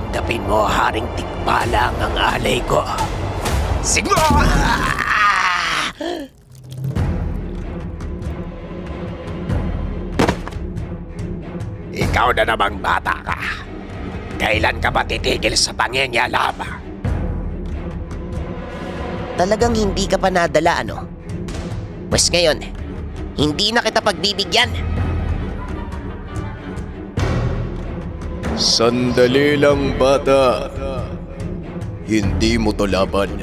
Tanggapin mo, Haring Tikbalang, ang alay ko. Siguro! Ikaw na namang bata ka. Kailan ka ba titigil sa pangyayalama? Talagang hindi ka pa nadala, ano? Pues ngayon, hindi na kita pagbibigyan. Sandali lang, bata. Hindi mo to laban.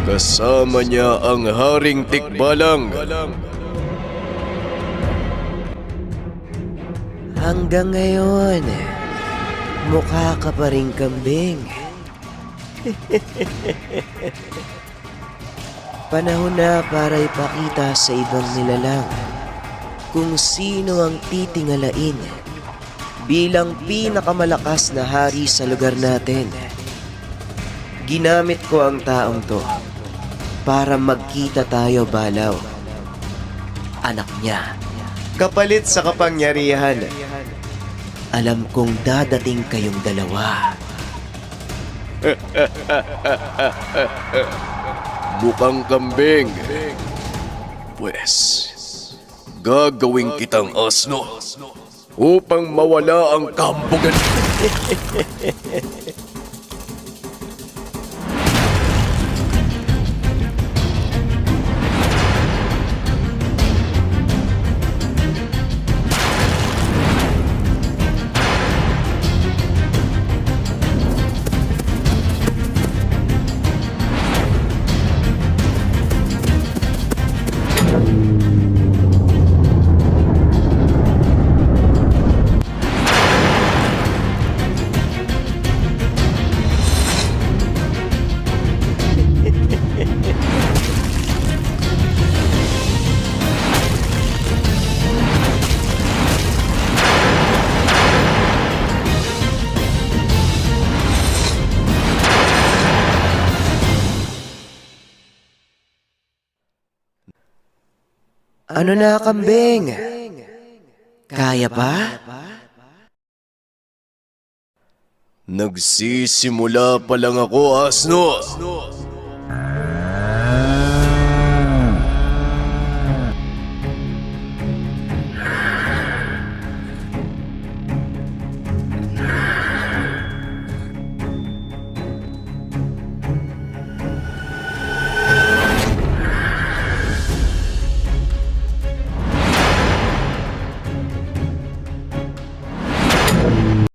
Kasama niya ang Haring Tikbalang. Hanggang ngayon, mukha ka pa rin kambing. Panahon na para ipakita sa ibang nilalang kung sino ang titingalain bilang pinakamalakas na hari sa lugar natin. Ginamit ko ang taong to para magkita tayo, Balaw. Anak niya, kapalit sa kapangyarihan. Alam kong dadating kayong dalawa. Mukhang kambing. Pwes, gagawin kitang asno upang mawala ang kambugan. Ano na, kambing? Kaya pa? Nagsisimula pa lang ako, asno.